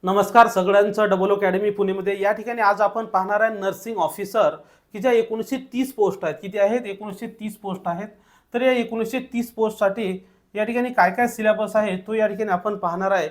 नमस्कार सगळ्यांचं double academy पुणेमध्ये या ठिकाणी आज आपण पाहणार आहे नर्सिंग ऑफिसर की ज्या 1930 पोस्ट आहेत. किती आहेत? 1930 पोस्ट आहेत. तर या 1930 पोस्टसाठी या ठिकाणी काय काय सिलेबस आहे तो या ठिकाणी आपण पाहणार आहे.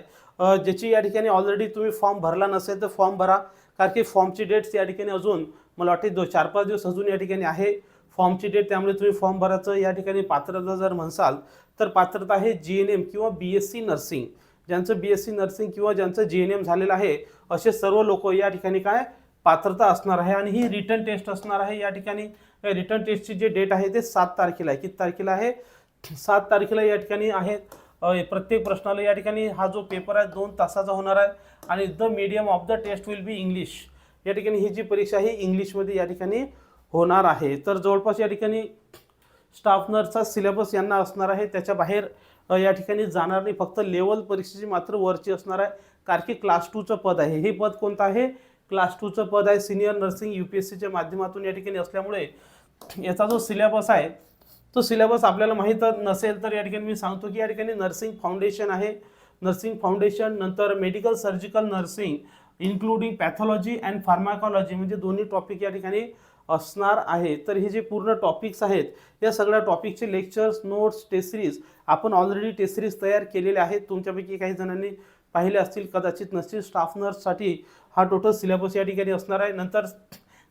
ज्याची या ठिकाणी ऑलरेडी तुम्ही फॉर्म भरला नसेल तर फॉर्म भरा, कारण की फॉर्मची डेट्स या ठिकाणी अजून मला वाटते 4-5 दिवस अजून या ठिकाणी आहे फॉर्मची डेट. त्यामुळे तुम्ही फॉर्म भरायचं. या ठिकाणी पात्रता जर म्हणसाल तर पात्रता आहे GNM किंवा BSc नर्सिंग. ज्यांचं BSc नर्सिंग किंवा ज्यांचं GNM झालेलं आहे असे सर्व लोक या ठिकाणी काय पात्रता असणार आहे. आणि ही रिटन टेस्ट असणार आहे. या ठिकाणी रिटन टेस्टची जे डेट आहे ते 7 तारखेला आहे. किती तारखेला आहे? 7 तारखेला या ठिकाणी आहे. प्रत्येक प्रश्नाला या ठिकाणी हा जो पेपर आहे 2 तासाचा होणार आहे. आणि the medium of the test will be English. या ठिकाणी ही जी परीक्षा आहे इंग्लिशमध्ये या ठिकाणी होणार आहे. तर जवळपास या ठिकाणी स्टाफ नर्सचा सिलेबस यांना असणार आहे. त्याच्या बाहेर या ठिकाणी जाणार नाही. फक्त लेवल परीक्षेची मात्र वरची असणार आहे, कारण की क्लास 2चं पद आहे. हे पद कोणतं आहे? क्लास 2चं पद आहे. सिनियर नर्सिंग UPSCच्या माध्यमातून या ठिकाणी असल्यामुळे याचा जो सिलेबस आहे तो सिलेबस आपल्याला माहीत नसेल तर या ठिकाणी मी सांगतो की या ठिकाणी नर्सिंग फाउंडेशन आहे. नर्सिंग फाउंडेशन नंतर medical surgical nursing including pathology and pharmacology म्हणजे दोन्ही टॉपिक या ठिकाणी असणार आहे. तर हे जे पूर्ण टॉपिक्स आहेत या सगळ्या टॉपिकचे लेक्चर्स, नोट्स, टेस्ट सिरीज आपण ऑलरेडी टेस्ट सिरीज तयार केलेले आहेत. तुमच्यापैकी काही जणांनी पाहिले असतील, कदाचित नसतील. स्टाफ नर्ससाठी हा टोटल सिलेबस या ठिकाणी असणार आहे. नंतर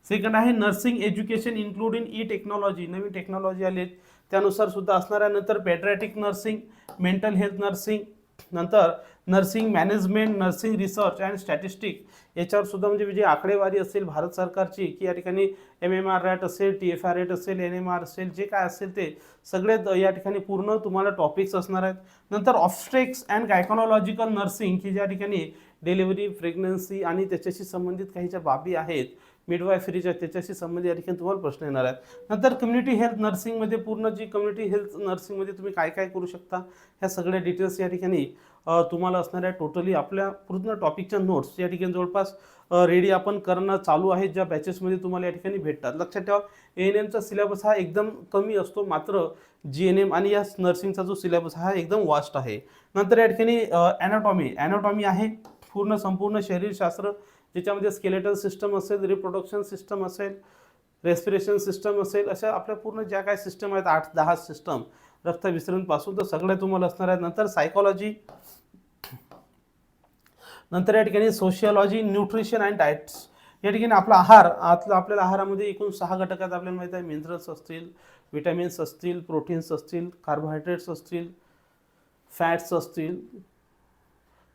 सेकंड आहे नर्सिंग एज्युकेशन इन्क्लुडिंग टेक्नॉलॉजी. नवीन टेक्नॉलॉजी आले त्यानुसार सुद्धा असणार आहे. नंतर paediatric nursing, mental health nursing, नंतर nursing management, nursing research and statistic याच्यावर सुद्धा म्हणजे जी आकडेवारी असेल भारत सरकारची की या ठिकाणी MMR रॅट असेल, TFR रेट असेल, NMR असेल, जे काय असेल ते सगळे या ठिकाणी पूर्ण तुम्हाला टॉपिक्स असणार आहेत. नंतर ऑब्स्टेट्रिक्स अँड गायकोनॉलॉजिकल नर्सिंग की ज्या ठिकाणी डिलिव्हरी, प्रेग्नन्सी आणि त्याच्याशी संबंधित काही ज्या बाबी आहेत मिडवायफरीच्या त्याच्याशी संबंधित या ठिकाणी तुम्हाला प्रश्न येणार आहेत. नंतर कम्युनिटी हेल्थ नर्सिंगमध्ये पूर्ण जी कम्युनिटी हेल्थ नर्सिंगमध्ये तुम्ही काय काय करू शकता ह्या सगळ्या डिटेल्स या ठिकाणी तुम्हाला असणार आहे. टोटली आपल्या पूर्ण टॉपिकच्या नोट्स या ठिकाणी जवळपास रेडी आपण करणं चालू आहे, ज्या बॅचेसमध्ये तुम्हाला या ठिकाणी भेटतात. लक्षात ठेवा ANMचा सिलेबस हा एकदम कमी असतो, मात्र GNM आणि या नर्सिंगचा जो सिलेबस हा एकदम वास्ट आहे. नंतर या ठिकाणी ॲनाटॉमी आहे, पूर्ण संपूर्ण शरीरशास्त्र ज्याच्यामध्ये स्केलेटल सिस्टम असेल, रिप्रोडक्शन सिस्टम असेल, रेस्पिरेशन सिस्टम असेल, अशा आपल्या पूर्ण ज्या काय सिस्टम आहेत 8-10 सिस्टम रक्त विसरणपासून तर सगळे तुम्हाला असणार आहेत. नंतर सायकोलॉजी, नंतर या ठिकाणी सोशियोलॉजी, न्यूट्रिशन अँड डाएट्स. या ठिकाणी आपला आहार, आपल्याला आहारामध्ये एकूण 6 घटक आहेत आपल्याला माहिती आहे. मिनरल्स असतील, विटॅमिन्स असतील, प्रोटीन्स असतील, कार्बोहायड्रेट्स असतील, फॅट्स असतील.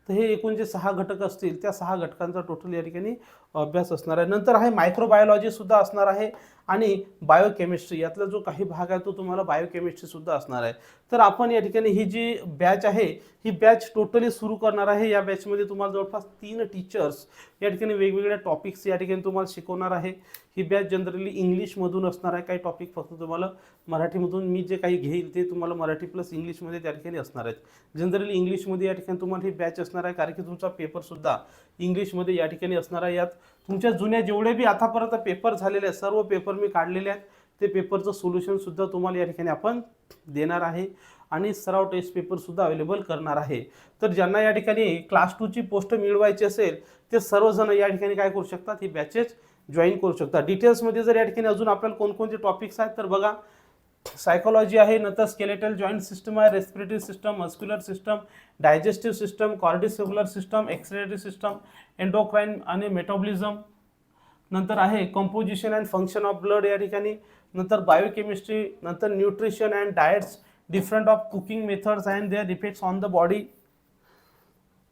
तर हे एकूण जे 6 घटक असतील त्या 6 घटकांचा टोटल या ठिकाणी अभ्यास असणार आहे. नंतर आहे मायक्रोबायोलॉजी सुद्धा असणार आहे आणि बायोकेमिस्ट्री यातला जो काही भाग आहे तो तुम्हाला बायोकेमिस्ट्री सुद्धा असणार आहे. तर आपण या ठिकाणी ही जी बॅच आहे ही बॅच टोटली सुरू करणार आहे. या बॅचमध्ये तुम्हाला जवळपास 3 टीचर्स या ठिकाणी वेगवेगळ्या टॉपिक्स या ठिकाणी तुम्हाला शिकवणार आहे. ही बॅच जनरली इंग्लिशमधून असणार आहे. काही टॉपिक फक्त तुम्हाला मराठीमधून मी जे काही घेईल ते तुम्हाला मराठी प्लस इंग्लिशमध्ये त्या ठिकाणी असणार आहेत. जनरली इंग्लिशमध्ये या ठिकाणी तुम्हाला ही बॅच असणार आहे, कारण की तुमचा पेपरसुद्धा इंग्लिशमध्ये या ठिकाणी असणार आहे. यात तुमच्या जुन्या जेवढे बी आतापर्यंत पेपर झालेले आहेत सर्व पेपर मी काढलेले आहेत. ते पेपरचं सोल्युशनसुद्धा तुम्हाला या ठिकाणी आपण देणार आहे आणि सराव टेस्ट पेपरसुद्धा अवेलेबल करणार आहे. तर ज्यांना या ठिकाणी क्लास 2ची पोस्ट मिळवायची असेल ते सर्वजण या ठिकाणी काय करू शकतात, ही बॅचेस जॉईन करू शकतात. डिटेल्समध्ये जर या ठिकाणी अजून आपल्याला कोणकोणते टॉपिक्स आहेत तर बघा, सायकोलॉजी आहे, नंतर स्केलेटल जॉईंट सिस्टम आहे, respiratory system, muscular system, digestive system, cardiovascular system, excretory system, endocrine आणि मेटाबॉलिझम. नंतर आहे composition and function of blood या ठिकाणी. नंतर बायोकेमिस्ट्री, नंतर nutrition and diets, different of cooking methods and their effects on the body.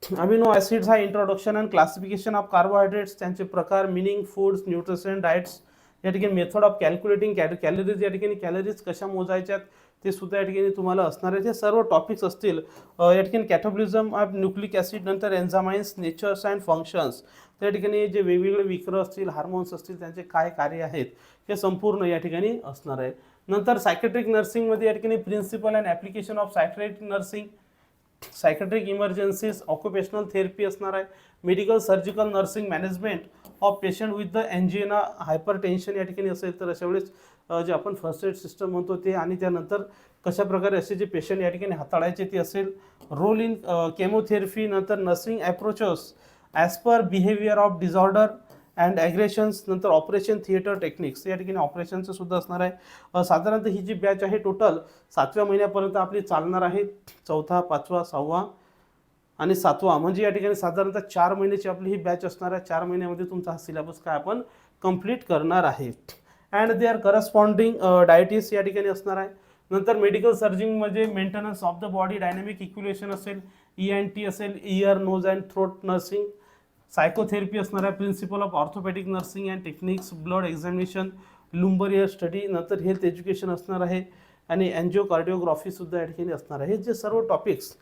Amino acids हा introduction and classification of carbohydrates, त्यांचे प्रकार, मिनिंग, फूड्स, न्यूट्रिशन, डाएट्स. या ठिकाणी मेथड ऑफ कॅल्क्युलेटिंग कॅलरीज, या ठिकाणी कॅलरीज कशा मोजायच्यात ते सुद्धा या ठिकाणी तुम्हाला असणार आहे. हे सर्व टॉपिक्स असतील. या ठिकाणी कॅटाबॉलिझम ऑफ न्यूक्लिक ॲसिड, नंतर एन्झामाइन्स, नेचर्स अँड फंक्शन्स. त्या ठिकाणी जे वेगवेगळे विकर असतील, हार्मोन्स असतील, त्यांचे काय कार्य आहेत हे संपूर्ण या ठिकाणी असणार आहे. नंतर सायकेट्रिक नर्सिंगमध्ये या ठिकाणी principle and application of psychiatric nursing, psychiatric emergencies, occupational therapy असणार आहे. Medical surgical nursing management of patient with the angina hypertension या ठिकाणी असेल तर अशा वेळेस जे आपण फर्स्ट एड सिस्टम म्हणतो ते, आणि त्यानंतर कशा प्रकारे असे जे पेशंट या ठिकाणी हाताळायचे ते असेल. रोल इन केमोथेरपी, नंतर nursing approaches as per behaviour of disorder and aggressions, नंतर ऑपरेशन थिएटर टेक्निक्स, या ठिकाणी ऑपरेशनचं सुद्धा असणार आहे. साधारणतः ही जी बॅच आहे टोटल 7व्या महिन्यापर्यंत आपली चालणार आहे. 4था, 5वा, 6वा आणि 7वा, म्हणजे या ठिकाणी साधारणतः 4 महिन्याची आपली ही बॅच असणार आहे. 4 महिन्यामध्ये तुमचा हा सिलेबस काय आपण कंप्लीट करणार आहे. And they are corresponding diets या ठिकाणी असणार आहे. नंतर मेडिकल सर्जिंग म्हणजे maintenance of the body, dynamic इक्युलेशन असेल, ENT असेल, ear, nose and throat nursing, psychotherapy असणार आहे, principle of orthopaedic nursing and techniques, blood examination, लुंबरियर स्टडी, नंतर हेल्थ एज्युकेशन असणार आहे आणि अँजिओकार्डिओग्राफी सुद्धा या ठिकाणी असणार आहे. हे जे सर्व टॉपिक्स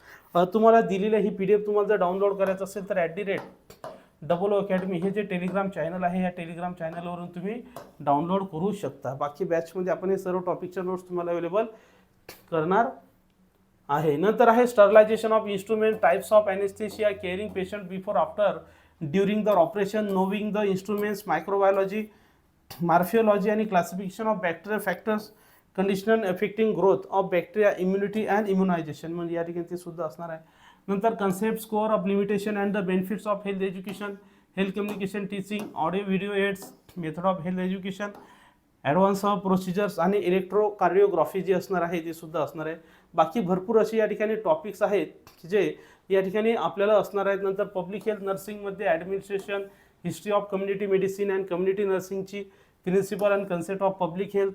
तुम्हाला दिलेले ही PDF तुम्हाला जर डाउनलोड करायचं असेल तर @DOO अकॅडमी हे जे टेलिग्राम चॅनल आहे, या टेलिग्राम चॅनलवरून तुम्ही डाउनलोड करू शकता. बाकी बॅचमध्ये आपण हे सर्व टॉपिकच्या नोट्स तुम्हाला अवेलेबल करणार आहे. नंतर आहे sterilization of instrument, types of anaesthesia, caring patient before after during the operation, knowing the instruments, microbiology, morphology आणि classification of bacterial factors, condition affecting growth of bacteria, immunity and immunization, म्हणजे या ठिकाणी ते सुद्धा असणार आहे. नंतर concept, score of limitation and the benefits of health education, health communication teaching, audio video aids, method of health education, advance of procedures आणि electrocardiography जी असणार आहे ती सुद्धा असणार आहे. बाकी भरपूर असे या ठिकाणी टॉपिक्स आहेत की जे या ठिकाणी आपल्याला असणार आहेत. नंतर पब्लिक हेल्थ नर्सिंगमध्ये administration, history of community medicine and community नर्सिंगची, principle and concept of public health,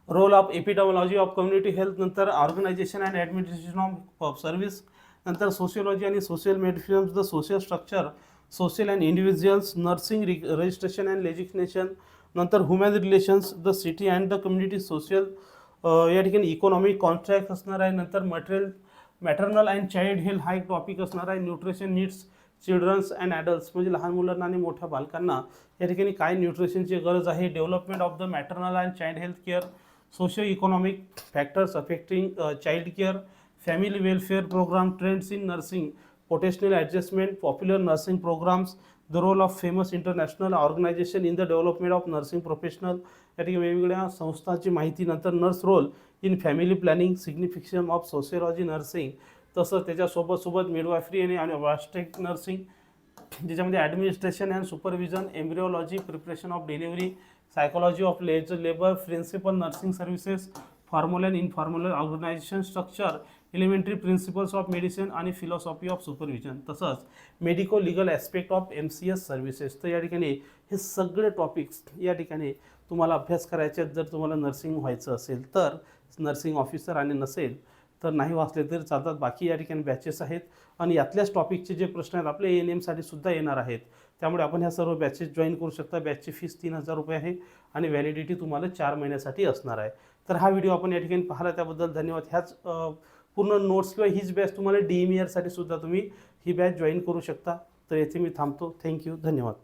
role of epidemiology of community health, नंतर organization and administration of service, नंतर सोशियोलॉजी आणि social medicine, the social structure, social and individuals, nursing registration and legislation, नंतर human relations, the city and the community social, या ठिकाणी economic contract असणार आहे. नंतर maternal and child health हा एक टॉपिक असणार आहे. Nutrition needs childrens and adults, म्हणजे लहान मुलांना आणि मोठ्या बालकांना या ठिकाणी काय न्यूट्रिशनची गरज आहे. Development of the maternal and child health care, socio economic factors affecting child care, family welfare programme, trends in nursing, potential adjustment, popular nursing programmes, the role of famous international organization in the development of nursing professional, या ठिकाणी वेगवेगळ्या संस्थांची माहिती. नंतर nurse role in family planning, signification of sociology nursing, तसंच त्याच्यासोबत midwifery आणि obstetric nursing, ज्याच्यामध्ये administration and supervision, embryology, preparation of delivery, psychology of labour, principle nursing services, formal and informal organisation structure, elementary principles of medicine आणि philosophy of supervision, तसंच medico legal aspect of MCS services. तर या ठिकाणी हे सगळे topics या ठिकाणी तुम्हाला अभ्यास करायचे आहेत. जर तुम्हाला नर्सिंग व्हायचं असेल तर नर्सिंग ऑफिसर, आणि नसेल तर नाही वाचले तरी चालतात. बाकी या ठिकाणी बॅचेस आहेत आणि यातल्याच टॉपिकचे जे प्रश्न आहेत आपले ANM सुद्धा येणार आहेत. त्यामुळे आपण ह्या सर्व बॅचेस जॉईन करू शकता. बॅचची फीस 3000 रुपये आहे आणि व्हॅलिडिटी तुम्हाला 4 महिन्यासाठी असणार आहे. तर हा व्हिडिओ आपण या ठिकाणी पाहिला त्याबद्दल धन्यवाद. ह्याच पूर्ण नोट्स किंवा हीच बॅच तुम्हाला DMER साठी सुद्धा तुम्ही ही बॅच जॉईन करू शकता. तर येथे मी थांबतो. थँक्यू, धन्यवाद.